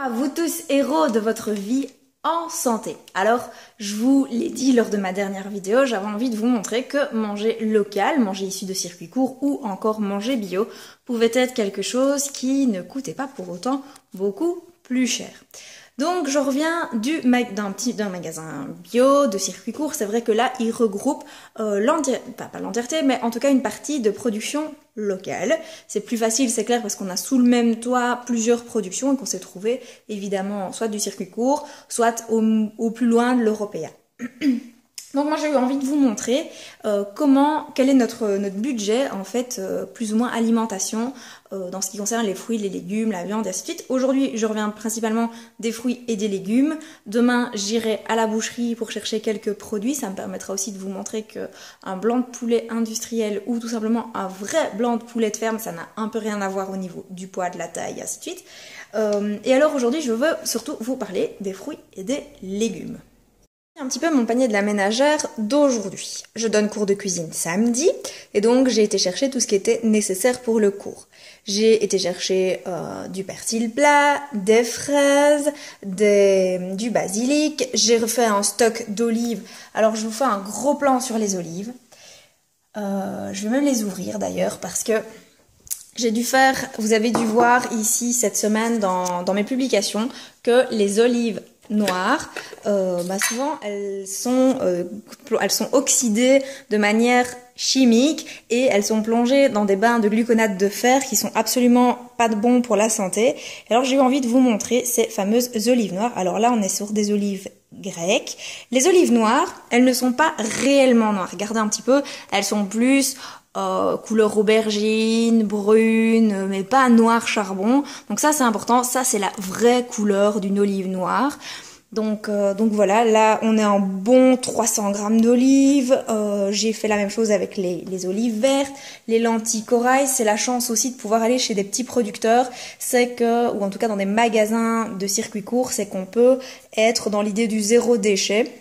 À vous tous, héros de votre vie en santé. Alors, je vous l'ai dit lors de ma dernière vidéo, j'avais envie de vous montrer que manger local, manger issu de circuits courts ou encore manger bio pouvait être quelque chose qui ne coûtait pas pour autant beaucoup plus cher. Donc je reviens d'un magasin bio, de circuits courts. C'est vrai que là, il regroupe pas l'entièreté, mais en tout cas une partie de production locale. C'est plus facile, c'est clair, parce qu'on a sous le même toit plusieurs productions et qu'on s'est trouvé évidemment soit du circuit court, soit au plus loin de l'européen. Donc moi j'ai eu envie de vous montrer quel est notre budget en fait, plus ou moins alimentation dans ce qui concerne les fruits, les légumes, la viande et ainsi de suite. Aujourd'hui je reviens principalement des fruits et des légumes. Demain j'irai à la boucherie pour chercher quelques produits. Ça me permettra aussi de vous montrer qu'un blanc de poulet industriel ou tout simplement un vrai blanc de poulet de ferme, ça n'a un peu rien à voir au niveau du poids, de la taille et ainsi de suite. Et alors aujourd'hui je veux surtout vous parler des fruits et des légumes. Un petit peu mon panier de la ménagère d'aujourd'hui. Je donne cours de cuisine samedi et donc j'ai été chercher tout ce qui était nécessaire pour le cours. J'ai été chercher du persil plat, des fraises, du basilic. J'ai refait un stock d'olives. Alors je vous fais un gros plan sur les olives. Je vais même les ouvrir d'ailleurs parce que j'ai dû faire, vous avez dû voir ici cette semaine dans mes publications que les olives noires, souvent elles sont oxydées de manière chimique et elles sont plongées dans des bains de gluconate de fer qui sont absolument pas bons pour la santé. Alors j'ai eu envie de vous montrer ces fameuses olives noires. Alors là on est sur des olives grecques. Les olives noires, elles ne sont pas réellement noires. Regardez un petit peu, elles sont plus couleur aubergine, brune, mais pas noir charbon. Donc ça c'est important, ça c'est la vraie couleur d'une olive noire. Donc voilà, là on est en bon 300 grammes d'olives. J'ai fait la même chose avec les olives vertes, les lentilles corail. C'est la chance aussi de pouvoir aller chez des petits producteurs, ou en tout cas dans des magasins de circuits courts, c'est qu'on peut être dans l'idée du zéro déchet.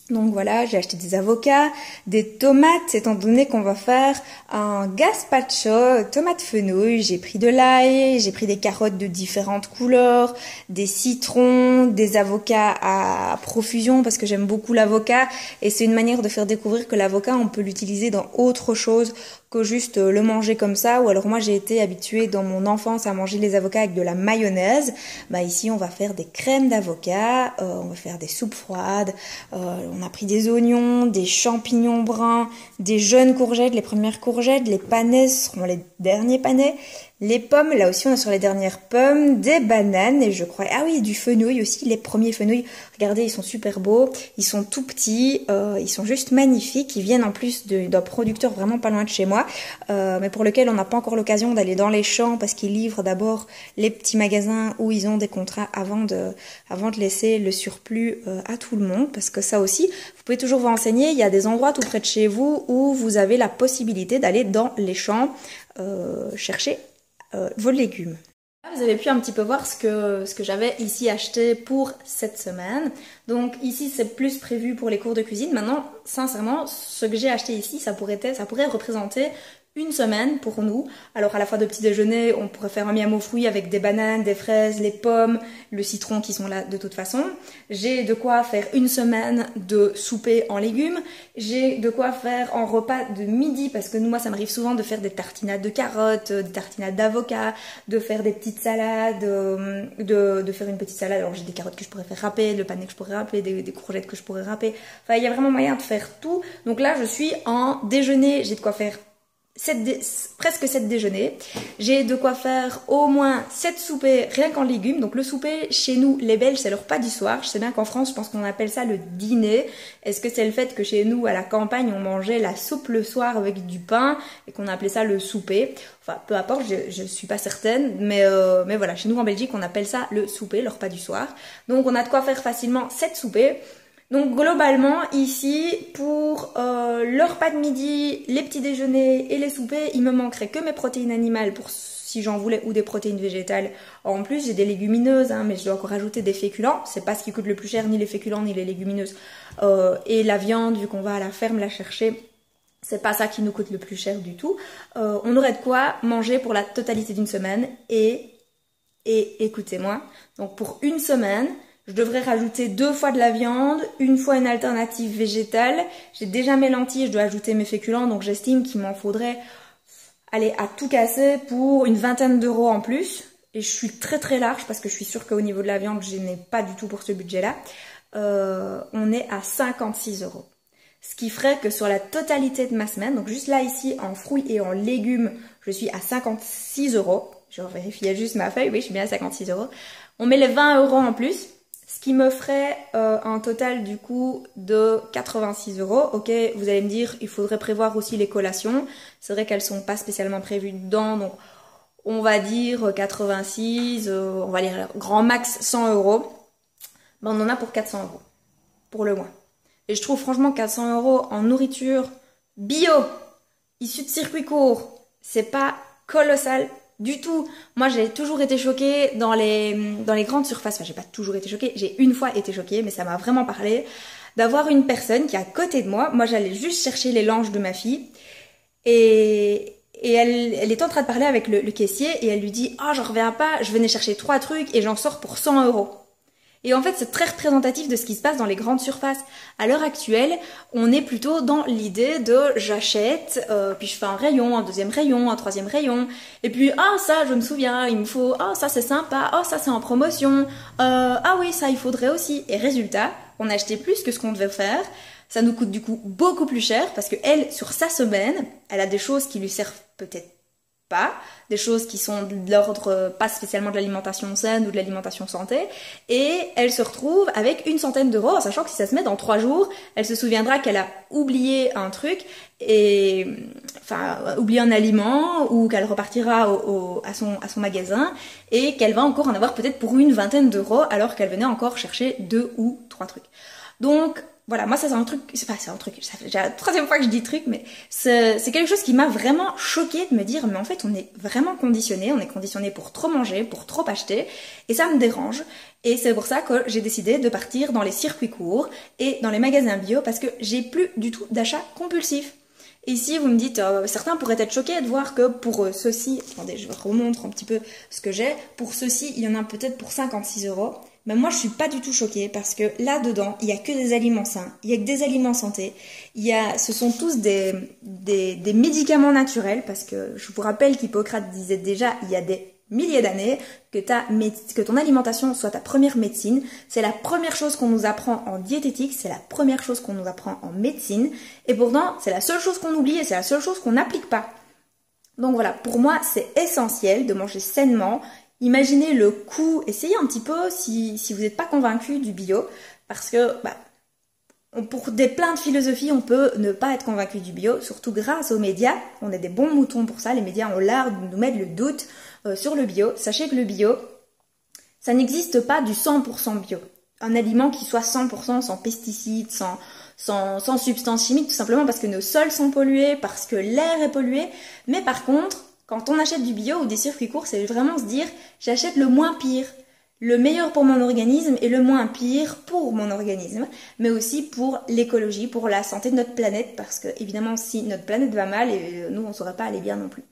Donc voilà, j'ai acheté des avocats, des tomates, étant donné qu'on va faire un gazpacho, tomate fenouil. J'ai pris de l'ail, j'ai pris des carottes de différentes couleurs, des citrons, des avocats à profusion parce que j'aime beaucoup l'avocat et c'est une manière de faire découvrir que l'avocat, on peut l'utiliser dans autre chose que juste le manger comme ça. Ou alors moi j'ai été habituée dans mon enfance à manger les avocats avec de la mayonnaise. Ici on va faire des crèmes d'avocat, on va faire des soupes froides, on a pris des oignons, des champignons bruns, des jeunes courgettes, les premières courgettes, les panais seront les derniers panais. Les pommes, là aussi on est sur les dernières pommes, des bananes et je crois, ah oui, du fenouil aussi, les premiers fenouils. Regardez, ils sont super beaux, ils sont tout petits, ils sont juste magnifiques, ils viennent en plus d'un producteur vraiment pas loin de chez moi, mais pour lequel on n'a pas encore l'occasion d'aller dans les champs parce qu'ils livrent d'abord les petits magasins où ils ont des contrats avant de laisser le surplus à tout le monde, parce que ça aussi, vous pouvez toujours vous renseigner, il y a des endroits tout près de chez vous où vous avez la possibilité d'aller dans les champs chercher vos légumes. Vous avez pu un petit peu voir ce que j'avais ici acheté pour cette semaine. Donc ici c'est plus prévu pour les cours de cuisine. Maintenant, sincèrement, ce que j'ai acheté ici, ça pourrait représenter une semaine pour nous. Alors à la fois de petit déjeuner, on pourrait faire un miam aux fruits avec des bananes, des fraises, les pommes, le citron qui sont là de toute façon. J'ai de quoi faire une semaine de souper en légumes. J'ai de quoi faire en repas de midi parce que moi ça m'arrive souvent de faire des tartinades de carottes, des tartinades d'avocat, de faire des petites salades, de faire une petite salade. Alors j'ai des carottes que je pourrais faire râper, le panais que je pourrais râper, des courgettes que je pourrais râper. Enfin il y a vraiment moyen de faire tout. Donc là je suis en déjeuner, j'ai de quoi faire presque 7 déjeuners. J'ai de quoi faire au moins 7 soupers rien qu'en légumes. Donc le souper, chez nous, les Belges, c'est le repas du soir. Je sais bien qu'en France, je pense qu'on appelle ça le dîner. Est-ce que c'est le fait que chez nous, à la campagne, on mangeait la soupe le soir avec du pain et qu'on appelait ça le souper? Enfin, peu importe, je suis pas certaine. Mais voilà, chez nous en Belgique, on appelle ça le souper, le repas du soir. Donc on a de quoi faire facilement 7 soupers. Donc globalement ici pour le repas de midi, les petits déjeuners et les soupers, il me manquerait que mes protéines animales pour si j'en voulais ou des protéines végétales. En plus j'ai des légumineuses mais je dois encore rajouter des féculents, c'est pas ce qui coûte le plus cher, ni les féculents ni les légumineuses. Et la viande, vu qu'on va à la ferme la chercher, c'est pas ça qui nous coûte le plus cher du tout. On aurait de quoi manger pour la totalité d'une semaine et Et écoutez-moi, donc pour une semaine, je devrais rajouter 2 fois de la viande, 1 fois une alternative végétale. J'ai déjà mes lentilles, je dois ajouter mes féculents, donc j'estime qu'il m'en faudrait, allez, à tout casser pour une vingtaine d'euros en plus. Et je suis très très large parce que je suis sûre qu'au niveau de la viande, je n'ai pas du tout pour ce budget-là. On est à 56 euros. Ce qui ferait que sur la totalité de ma semaine, donc juste là ici en fruits et en légumes, je suis à 56 euros. Je vérifiais juste ma feuille, oui je suis bien à 56 euros. On met les 20 euros en plus, ce qui me ferait un total du coup de 86 euros. Ok, vous allez me dire, il faudrait prévoir aussi les collations. C'est vrai qu'elles sont pas spécialement prévues dedans, donc on va dire 86, on va dire grand max 100 euros. Ben, on en a pour 400 euros pour le mois. Et je trouve franchement 400 euros en nourriture bio, issue de circuit court, c'est pas colossal du tout. Moi j'ai toujours été choquée dans les grandes surfaces, enfin j'ai pas toujours été choquée, j'ai une fois été choquée, mais ça m'a vraiment parlé, d'avoir une personne qui est à côté de moi. Moi j'allais juste chercher les langes de ma fille, et elle était en train de parler avec le caissier, et elle lui dit « Ah, j'en reviens pas, je venais chercher 3 trucs et j'en sors pour 100 euros. » Et en fait, c'est très représentatif de ce qui se passe dans les grandes surfaces. À l'heure actuelle, on est plutôt dans l'idée de j'achète, puis je fais un rayon, un deuxième rayon, un troisième rayon, et puis ah ça, je me souviens, il me faut, ah ça c'est sympa, ah ça c'est en promotion, ah oui ça il faudrait aussi. Et résultat, on a acheté plus que ce qu'on devait faire. Ça nous coûte du coup beaucoup plus cher parce que elle, sur sa semaine, elle a des choses qui lui servent peut-être pas, des choses qui sont de l'ordre pas spécialement de l'alimentation saine ou de l'alimentation santé, et elle se retrouve avec une centaine d'euros, en sachant que si ça se met dans 3 jours, elle se souviendra qu'elle a oublié un truc, et enfin oublié un aliment, ou qu'elle repartira à son magasin, et qu'elle va encore en avoir peut-être pour une vingtaine d'euros, alors qu'elle venait encore chercher 2 ou 3 trucs. Donc voilà, moi ça c'est un truc, c'est un truc, c'est la 3e fois que je dis truc, mais c'est quelque chose qui m'a vraiment choquée de me dire, mais en fait on est vraiment conditionné, on est conditionné pour trop manger, pour trop acheter, et ça me dérange. Et c'est pour ça que j'ai décidé de partir dans les circuits courts et dans les magasins bio, parce que j'ai plus du tout d'achat compulsif. Et ici vous me dites, certains pourraient être choqués de voir que pour ceci, attendez je vous remontre un petit peu ce que j'ai, pour ceci il y en a peut-être pour 56 euros. Mais moi je suis pas du tout choquée parce que là-dedans, il y a que des aliments sains, il y a que des aliments santé, ce sont tous des médicaments naturels, parce que je vous rappelle qu'Hippocrate disait déjà il y a des milliers d'années que ton alimentation soit ta première médecine. C'est la première chose qu'on nous apprend en diététique, c'est la première chose qu'on nous apprend en médecine, et pourtant c'est la seule chose qu'on oublie et c'est la seule chose qu'on n'applique pas. Donc voilà, pour moi c'est essentiel de manger sainement. Imaginez le coût, essayez un petit peu si vous n'êtes pas convaincu du bio, parce que pour plein de philosophies, on peut ne pas être convaincu du bio, surtout grâce aux médias. On est des bons moutons pour ça, les médias ont l'art de nous mettre le doute sur le bio. Sachez que le bio, ça n'existe pas du 100% bio. Un aliment qui soit 100% sans pesticides, sans substances chimiques, tout simplement parce que nos sols sont pollués, parce que l'air est pollué, mais par contre, quand on achète du bio ou des circuits courts, c'est vraiment se dire j'achète le moins pire, le meilleur pour mon organisme et le moins pire pour mon organisme, mais aussi pour l'écologie, pour la santé de notre planète, parce que évidemment si notre planète va mal, nous on ne saurait pas aller bien non plus.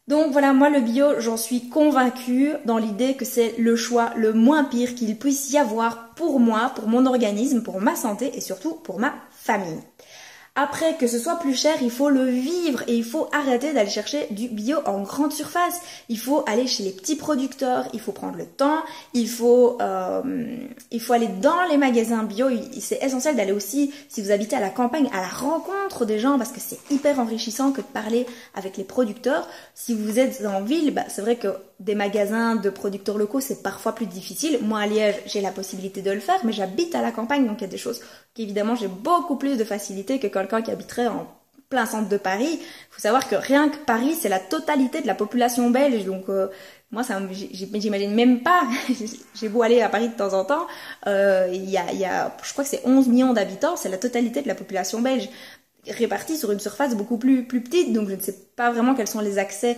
Donc voilà, moi le bio, j'en suis convaincue dans l'idée que c'est le choix le moins pire qu'il puisse y avoir pour moi, pour mon organisme, pour ma santé et surtout pour ma famille. Après, que ce soit plus cher, il faut le vivre et il faut arrêter d'aller chercher du bio en grande surface. Il faut aller chez les petits producteurs, il faut prendre le temps, il faut aller dans les magasins bio. C'est essentiel d'aller aussi, si vous habitez à la campagne, à la rencontre des gens, parce que c'est hyper enrichissant que de parler avec les producteurs. Si vous êtes en ville, c'est vrai que des magasins de producteurs locaux, c'est parfois plus difficile. Moi, à Liège, j'ai la possibilité de le faire, mais j'habite à la campagne, donc il y a des choses qu'évidemment j'ai beaucoup plus de facilité que quelqu'un qui habiterait en plein centre de Paris. Il faut savoir que rien que Paris, c'est la totalité de la population belge, donc moi, j'imagine même pas. J'ai beau aller à Paris de temps en temps, je crois que c'est 11 millions d'habitants, c'est la totalité de la population belge, répartie sur une surface beaucoup plus petite, donc je ne sais pas vraiment quels sont les accès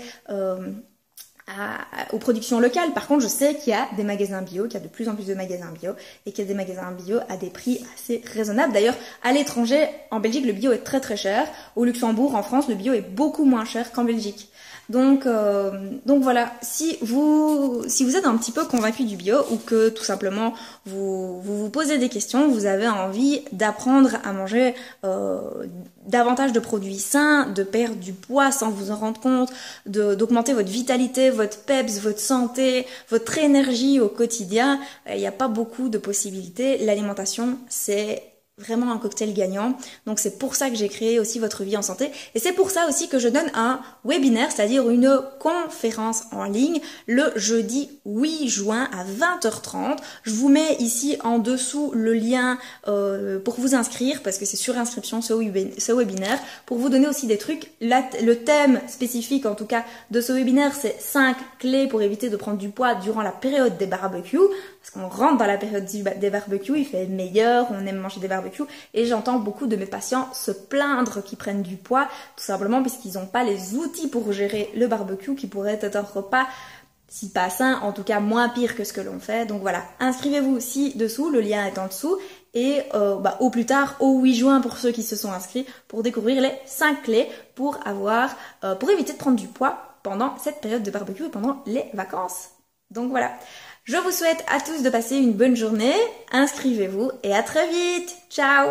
aux productions locales. Par contre, je sais qu'il y a des magasins bio, qu'il y a de plus en plus de magasins bio, et qu'il y a des magasins bio à des prix assez raisonnables. D'ailleurs, à l'étranger, en Belgique, le bio est très très cher. Au Luxembourg, en France, le bio est beaucoup moins cher qu'en Belgique. Donc voilà, si vous êtes un petit peu convaincu du bio ou que tout simplement vous posez des questions, vous avez envie d'apprendre à manger davantage de produits sains, de perdre du poids sans vous en rendre compte, d'augmenter votre vitalité, votre peps, votre santé, votre énergie au quotidien, il n'y a pas beaucoup de possibilités. L'alimentation, c'est vraiment un cocktail gagnant. Donc c'est pour ça que j'ai créé aussi Votre Vie en Santé. Et c'est pour ça aussi que je donne un webinaire, c'est-à-dire une conférence en ligne, le jeudi 8 juin à 20h30. Je vous mets ici en dessous le lien pour vous inscrire, parce que c'est sur inscription ce webinaire, pour vous donner aussi des trucs. Le thème spécifique en tout cas de ce webinaire, c'est 5 clés pour éviter de prendre du poids durant la période des barbecues. Parce qu'on rentre dans la période des barbecues, il fait meilleur, on aime manger des barbecues, et j'entends beaucoup de mes patients se plaindre qu'ils prennent du poids, tout simplement parce qu'ils n'ont pas les outils pour gérer le barbecue, qui pourrait être un repas, si pas sain, en tout cas moins pire que ce que l'on fait. Donc voilà, inscrivez-vous ci-dessous, le lien est en dessous, et au plus tard, au 8 juin pour ceux qui se sont inscrits, pour découvrir les 5 clés pour éviter de prendre du poids pendant cette période de barbecue et pendant les vacances. Donc voilà. Je vous souhaite à tous de passer une bonne journée, inscrivez-vous et à très vite. Ciao!